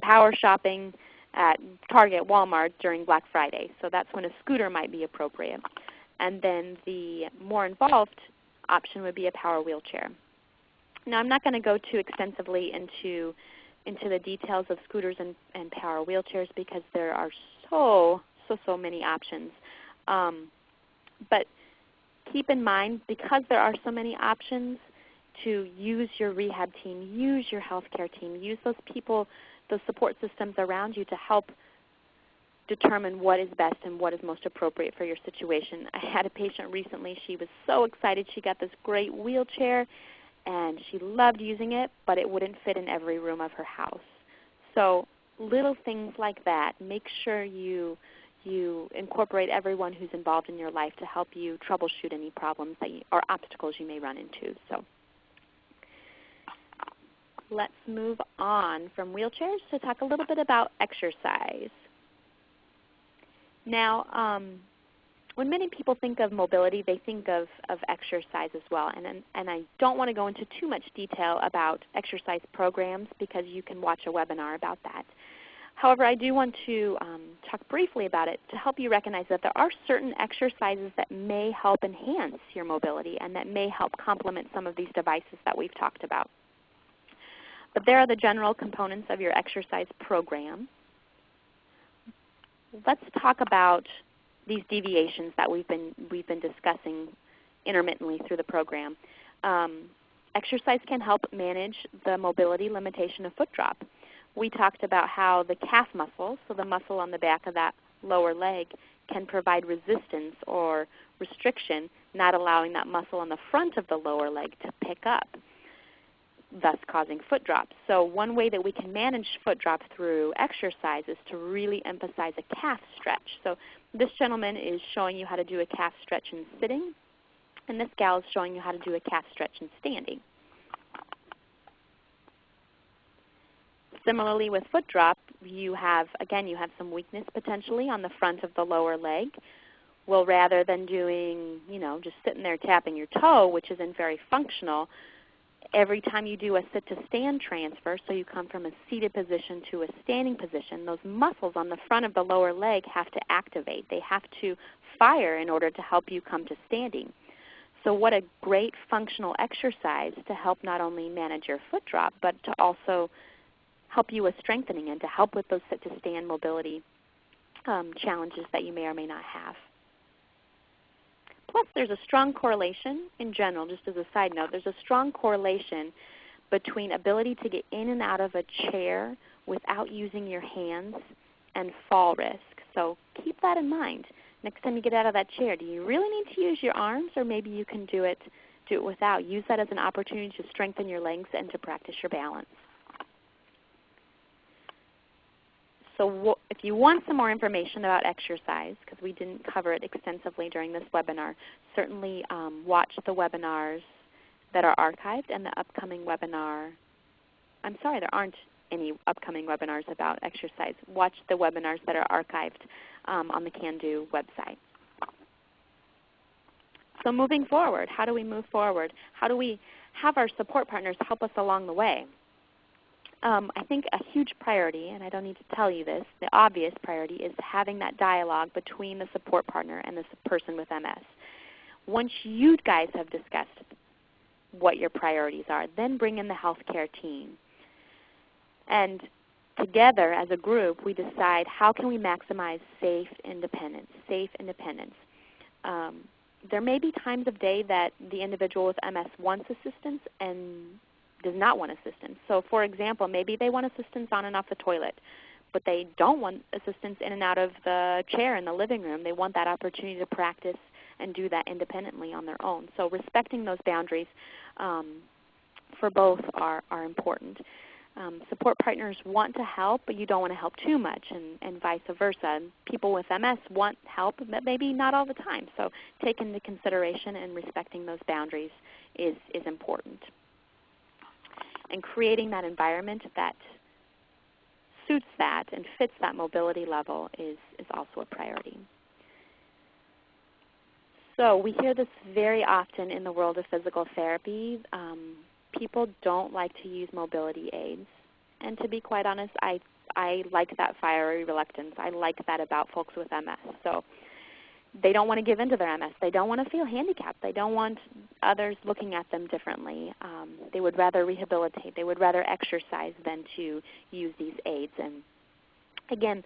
power shopping at Target, Walmart during Black Friday. So that's when a scooter might be appropriate. And then the more involved option would be a power wheelchair. Now I'm not going to go too extensively into the details of scooters and power wheelchairs because there are so many options. But keep in mind, because there are so many options, to use your rehab team, use your healthcare team, use those people, those support systems around you to help determine what is best and what is most appropriate for your situation. I had a patient recently. She was so excited. She got this great wheelchair, and she loved using it, but it wouldn't fit in every room of her house. So little things like that. Make sure you incorporate everyone who's involved in your life to help you troubleshoot any problems or obstacles you may run into. So let's move on from wheelchairs to talk a little bit about exercise. Now, when many people think of mobility, they think of exercise as well. And I don't want to go into too much detail about exercise programs because you can watch a webinar about that. However, I do want to talk briefly about it to help you recognize that there are certain exercises that may help enhance your mobility and that may help complement some of these devices that we've talked about. But there are the general components of your exercise program. Let's talk about these deviations that we've been discussing intermittently through the program. Exercise can help manage the mobility limitation of foot drop. We talked about how the calf muscle, so the muscle on the back of that lower leg, can provide resistance or restriction, not allowing that muscle on the front of the lower leg to pick up, thus causing foot drop. So one way that we can manage foot drop through exercise is to really emphasize a calf stretch. So this gentleman is showing you how to do a calf stretch in sitting, and this gal is showing you how to do a calf stretch in standing. Similarly with foot drop, you have some weakness potentially on the front of the lower leg. Well, rather than doing, just sitting there tapping your toe, which isn't very functional, every time you do a sit-to-stand transfer, so you come from a seated position to a standing position, those muscles on the front of the lower leg have to activate. They have to fire in order to help you come to standing. So what a great functional exercise to help not only manage your foot drop, but to also help you with strengthening and to help with those sit-to-stand mobility challenges that you may or may not have. Plus, there's a strong correlation in general, just as a side note, there's a strong correlation between ability to get in and out of a chair without using your hands and fall risk. So keep that in mind. Next time you get out of that chair, do you really need to use your arms, or maybe you can do it without? Use that as an opportunity to strengthen your legs and to practice your balance. So if you want some more information about exercise, because we didn't cover it extensively during this webinar, certainly watch the webinars that are archived and the upcoming webinar. I'm sorry, there aren't any upcoming webinars about exercise. Watch the webinars that are archived on the Can Do website. So moving forward, how do we move forward? How do we have our support partners help us along the way? I think a huge priority, and I don't need to tell you this, the obvious priority is having that dialogue between the support partner and the person with MS. Once you guys have discussed what your priorities are, then bring in the healthcare team. And together as a group, we decide how can we maximize safe independence. There may be times of day that the individual with MS wants assistance and does not want assistance. So for example, maybe they want assistance on and off the toilet, but they don't want assistance in and out of the chair in the living room. They want that opportunity to practice and do that independently on their own. So respecting those boundaries for both are important. Support partners want to help, but you don't want to help too much, and vice versa. People with MS want help, but maybe not all the time. So take into consideration and respecting those boundaries is important. And creating that environment that suits that and fits that mobility level is also a priority. So we hear this very often in the world of physical therapy. People don't like to use mobility aids. And to be quite honest, I like that fiery reluctance. I like that about folks with MS. So they don't want to give in to their MS. They don't want to feel handicapped. They don't want others looking at them differently. They would rather rehabilitate. They would rather exercise than to use these aids. And again,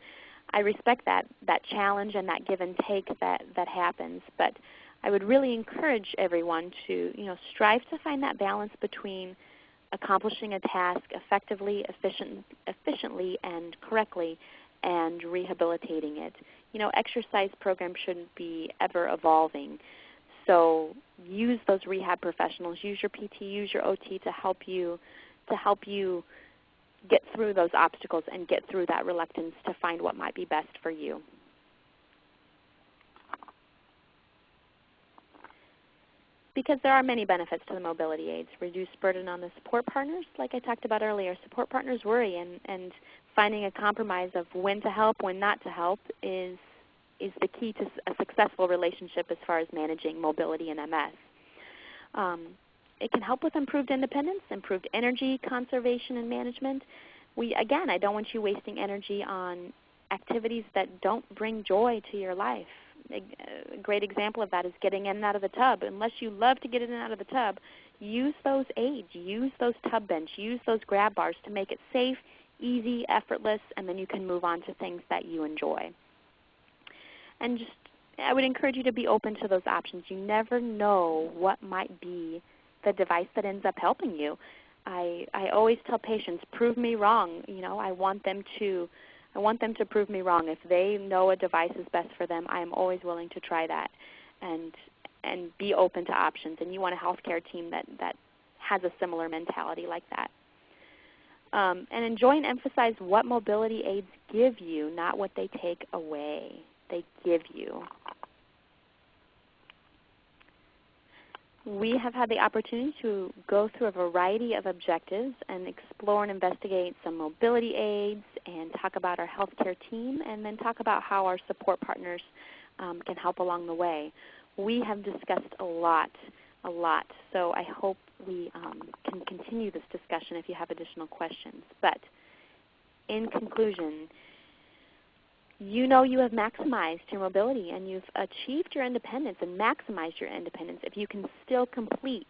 I respect that challenge and that give and take that happens. But I would really encourage everyone to strive to find that balance between accomplishing a task effectively, efficiently, and correctly, and rehabilitating it. Exercise programs shouldn't be ever evolving. So use those rehab professionals, use your PT, use your OT to help you get through those obstacles and get through that reluctance to find what might be best for you. Because there are many benefits to the mobility aids. Reduced burden on the support partners, like I talked about earlier. Support partners worry, and finding a compromise of when to help, when not to help is the key to a successful relationship as far as managing mobility in MS. It can help with improved independence, improved energy conservation and management. I don't want you wasting energy on activities that don't bring joy to your life. A great example of that is getting in and out of the tub. Unless you love to get in and out of the tub, use those aids, use those tub bench, use those grab bars to make it safe, easy, effortless, and then you can move on to things that you enjoy. And just, I would encourage you to be open to those options. You never know what might be the device that ends up helping you. I always tell patients, prove me wrong. You know, I want them to prove me wrong. If they know a device is best for them, I am always willing to try that and be open to options. And you want a healthcare team that has a similar mentality like that. And enjoy and emphasize what mobility aids give you, not what they take away. They give you. We have had the opportunity to go through a variety of objectives and explore and investigate some mobility aids and talk about our healthcare team and then talk about how our support partners can help along the way. We have discussed a lot. So I hope we can continue this discussion if you have additional questions. But in conclusion, you know you have maximized your mobility and you've achieved your independence and maximized your independence if you can still complete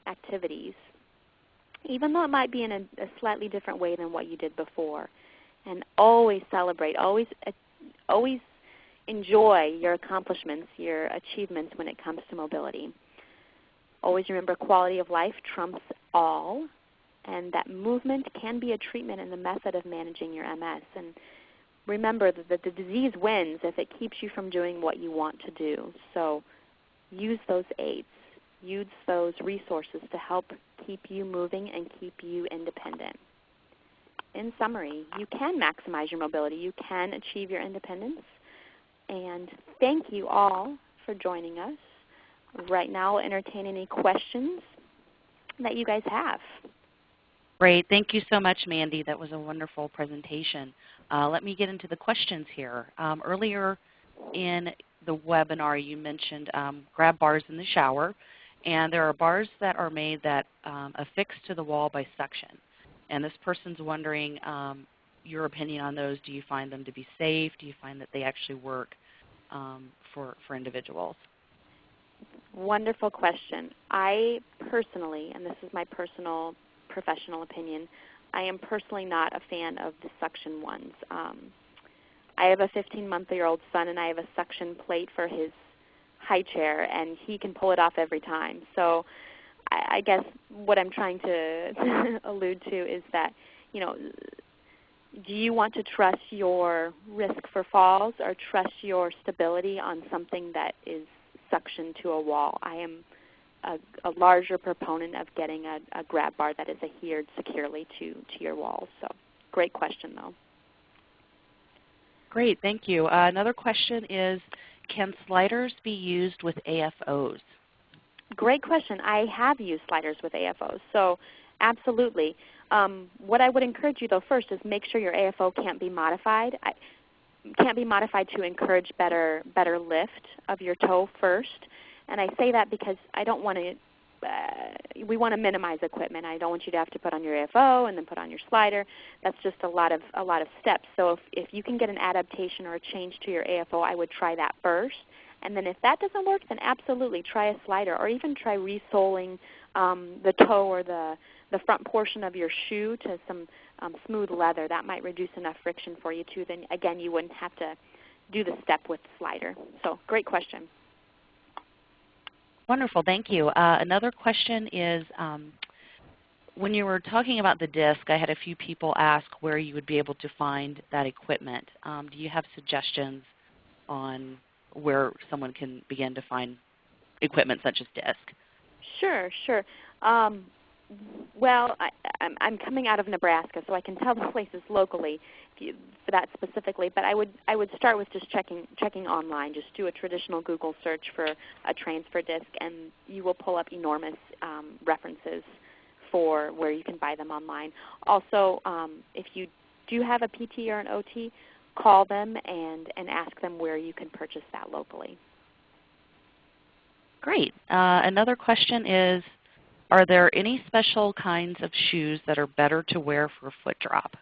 activities, even though it might be in a slightly different way than what you did before. And always celebrate, always enjoy your accomplishments, your achievements when it comes to mobility. Always remember quality of life trumps all, and that movement can be a treatment and the method of managing your MS. And remember that the disease wins if it keeps you from doing what you want to do. So use those aids. Use those resources to help keep you moving and keep you independent. In summary, you can maximize your mobility. You can achieve your independence. And thank you all for joining us. Right now, I'll entertain any questions that you guys have. Great. Thank you so much, Mandy. That was a wonderful presentation. Let me get into the questions here. Earlier in the webinar, you mentioned grab bars in the shower, and there are bars that are made that affix to the wall by suction. And this person's wondering your opinion on those. Do you find them to be safe? Do you find that they actually work for individuals? Wonderful question. I personally, and this is my personal professional opinion, I am personally not a fan of the suction ones. I have a 15-month-old son, and I have a suction plate for his high chair, and he can pull it off every time. So I guess what I'm trying to allude to is that, you know, do you want to trust your risk for falls or trust your stability on something that is suctioned to a wall? I am a larger proponent of getting a grab bar that is adhered securely to your walls. So great question, though. Great, thank you. Another question is, can sliders be used with AFOs? Great question. I have used sliders with AFOs, so absolutely. What I would encourage you, though, first is make sure your AFO can't be modified. Can't be modified to encourage better lift of your toe first. And I say that because I don't want to, we want to minimize equipment. I don't want you to have to put on your AFO and then put on your slider. That's just a lot of steps. So if you can get an adaptation or a change to your AFO, I would try that first. And then if that doesn't work, then absolutely try a slider or even try resoling the toe or the front portion of your shoe to some smooth leather. That might reduce enough friction for you too. Then again, you wouldn't have to do the step with the slider. So great question. Wonderful, thank you. Another question is, when you were talking about the disc, I had a few people ask where you would be able to find that equipment. Do you have suggestions on where someone can begin to find equipment such as disc? Sure. Well, I'm coming out of Nebraska, so I can tell the places locally for that specifically. But I would start with just checking online. Just do a traditional Google search for a transfer disc, and you will pull up enormous references for where you can buy them online. Also, if you do have a PT or an OT, call them and ask them where you can purchase that locally. Great. Another question is, are there any special kinds of shoes that are better to wear for a foot drop?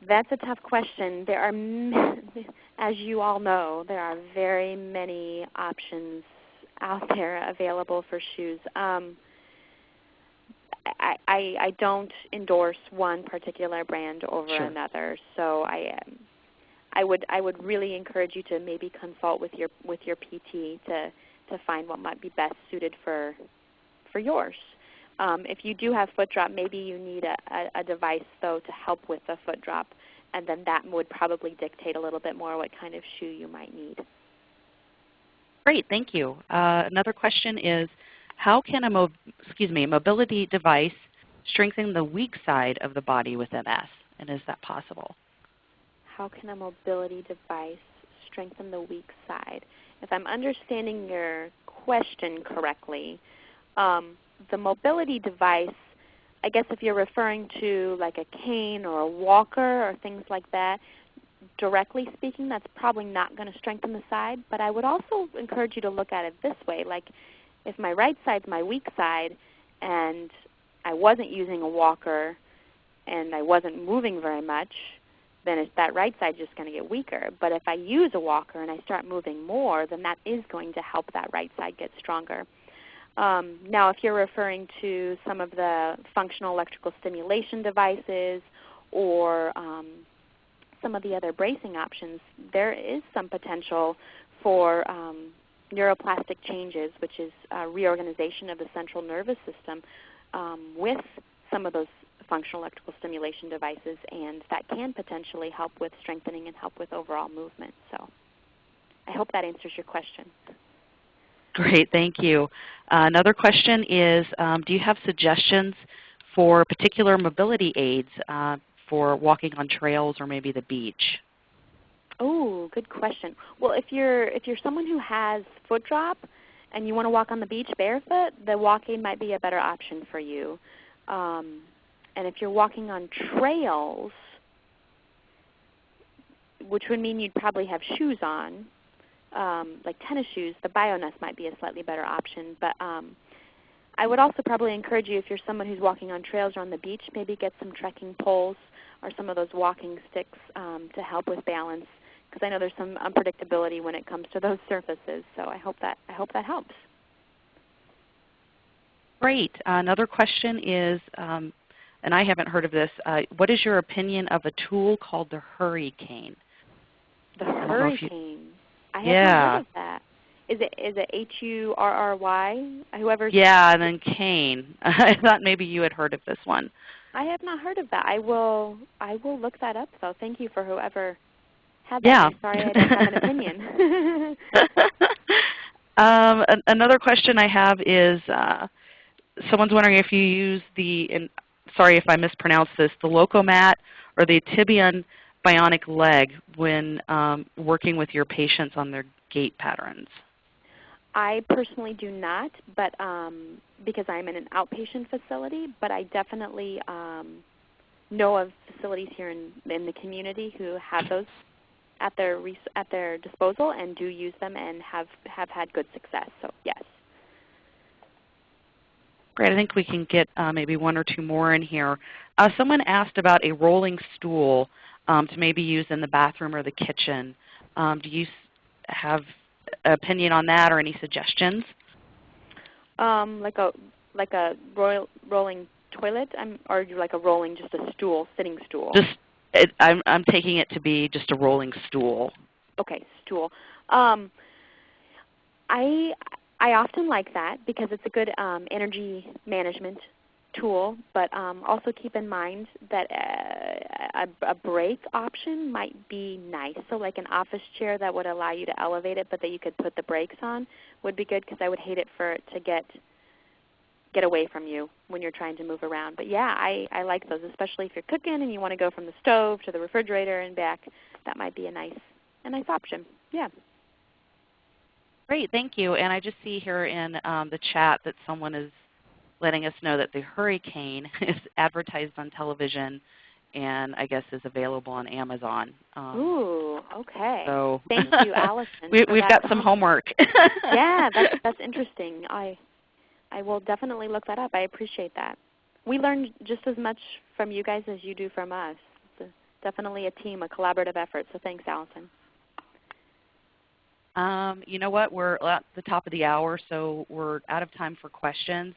That's a tough question. There are, as you all know, there are very many options out there available for shoes. I don't endorse one particular brand over another, so I would really encourage you to maybe consult with your PT to find what might be best suited for yours. If you do have foot drop, maybe you need a device though to help with the foot drop, and then that would probably dictate a little bit more what kind of shoe you might need. Great, thank you. Another question is, how can a mobility device strengthen the weak side of the body with MS, and is that possible? How can a mobility device strengthen the weak side? If I'm understanding your question correctly, the mobility device, I guess if you're referring to like a cane or a walker or things like that, directly speaking, that's probably not going to strengthen the side. But I would also encourage you to look at it this way. Like if my right side's my weak side and I wasn't using a walker and I wasn't moving very much, then that right side's just going to get weaker. But if I use a walker and I start moving more, then that is going to help that right side get stronger. Now, if you're referring to some of the functional electrical stimulation devices or some of the other bracing options, there is some potential for neuroplastic changes, which is reorganization of the central nervous system with some of those functional electrical stimulation devices, and that can potentially help with strengthening and help with overall movement. So I hope that answers your question. Great, thank you. Another question is, do you have suggestions for particular mobility aids for walking on trails or maybe the beach? Oh, good question. Well, if you're someone who has foot drop and you want to walk on the beach barefoot, the walk aid might be a better option for you. And if you're walking on trails, which would mean you'd probably have shoes on, like tennis shoes, the Bioness might be a slightly better option. But I would also probably encourage you, if you're someone who's walking on trails or on the beach, maybe get some trekking poles or some of those walking sticks to help with balance, because I know there's some unpredictability when it comes to those surfaces. So I hope that helps. Great. Another question is, and I haven't heard of this, what is your opinion of a tool called the Hurricane? The Hurricane? I haven't heard of that. Is it H-U-R-R-Y? Whoever's yeah, and then cane. I thought maybe you had heard of this one. I have not heard of that. I will look that up, though. Thank you for whoever had that. Yeah. I'm sorry I don't have an opinion. Another question I have is, someone's wondering if you use the, sorry if I mispronounce this, the Locomat or the Tibian bionic leg when working with your patients on their gait patterns. I personally do not, but because I'm in an outpatient facility, but I definitely know of facilities here in the community who have those at their disposal and do use them and have had good success. So yes. Great. I think we can get maybe one or two more in here. Someone asked about a rolling stool to maybe use in the bathroom or the kitchen. Do you have an opinion on that or any suggestions? Like a rolling toilet, or like a rolling, just a stool, sitting stool? I'm taking it to be just a rolling stool. Okay, stool. I often like that because it's a good energy management tool, but also keep in mind that a brake option might be nice. So like an office chair that would allow you to elevate it but that you could put the brakes on would be good, because I would hate it for it to get away from you when you're trying to move around. But yeah, I like those, especially if you're cooking and you want to go from the stove to the refrigerator and back. That might be a nice option. Yeah. Great, thank you. And I just see here in the chat that someone is letting us know that the Hurricane is advertised on television and I guess is available on Amazon. Ooh, okay. So thank you, Allison. We've got some homework. Yeah, that's interesting. I will definitely look that up. I appreciate that. We learn just as much from you guys as you do from us. definitely a team, a collaborative effort. So thanks, Allison. You know what? We're at the top of the hour, so we're out of time for questions.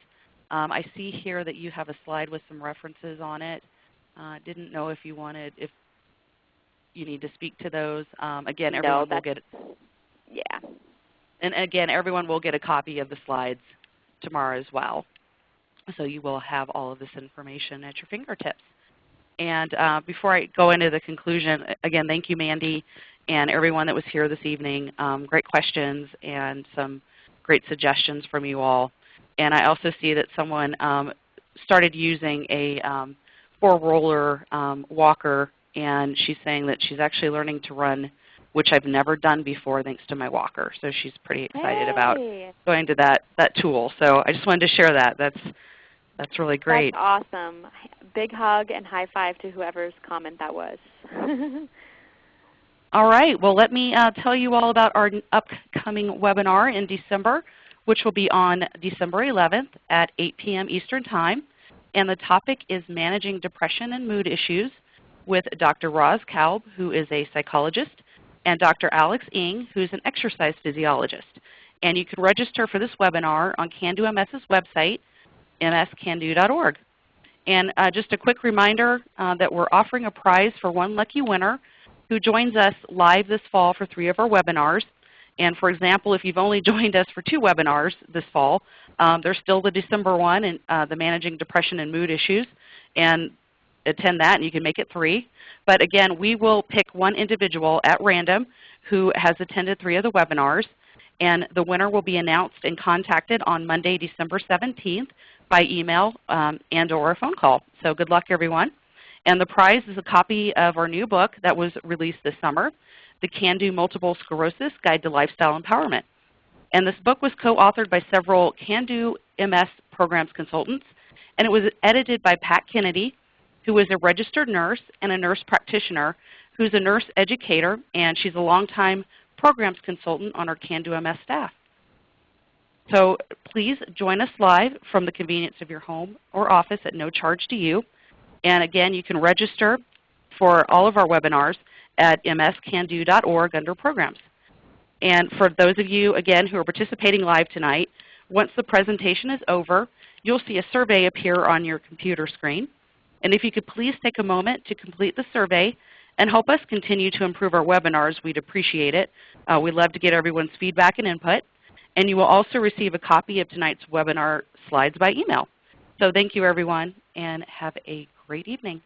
I see here that you have a slide with some references on it. Didn't know if you need to speak to those. Again, everyone will get. Yeah. And again, everyone will get a copy of the slides tomorrow as well. So you will have all of this information at your fingertips. And before I go into the conclusion, again, thank you, Mandy, and everyone that was here this evening. Great questions and some great suggestions from you all. And I also see that someone started using a 4-roller walker, and she's saying that she's actually learning to run, which I've never done before thanks to my walker. So she's pretty excited about going to that tool. So I just wanted to share that. That's really great. That's awesome. Big hug and high five to whoever's comment that was. All right. Well, let me tell you all about our upcoming webinar in December, which will be on December 11th at 8 p.m. Eastern Time. And the topic is Managing Depression and Mood Issues with Dr. Roz Kalb, who is a psychologist, and Dr. Alex Ng, who is an exercise physiologist. And you can register for this webinar on CanDoMS's website, mscando.org. And just a quick reminder that we're offering a prize for one lucky winner who joins us live this fall for 3 of our webinars. And for example, if you've only joined us for 2 webinars this fall, there's still the December one, and the Managing Depression and Mood Issues, and attend that and you can make it 3. But again, we will pick one individual at random who has attended 3 of the webinars, and the winner will be announced and contacted on Monday, December 17th by email and or a phone call. So good luck, everyone. And the prize is a copy of our new book that was released this summer, The Can-Do Multiple Sclerosis Guide to Lifestyle Empowerment. And this book was co-authored by several Can-Do MS programs consultants, and it was edited by Pat Kennedy, who is a registered nurse and a nurse practitioner who's a nurse educator, and she's a longtime programs consultant on our Can-Do MS staff. So please join us live from the convenience of your home or office at no charge to you. And again, you can register for all of our webinars at mscando.org under programs. And for those of you, again, who are participating live tonight, once the presentation is over, you'll see a survey appear on your computer screen. And if you could please take a moment to complete the survey and help us continue to improve our webinars, we'd appreciate it. We'd love to get everyone's feedback and input. And you will also receive a copy of tonight's webinar slides by email. So thank you, everyone, and have a great evening.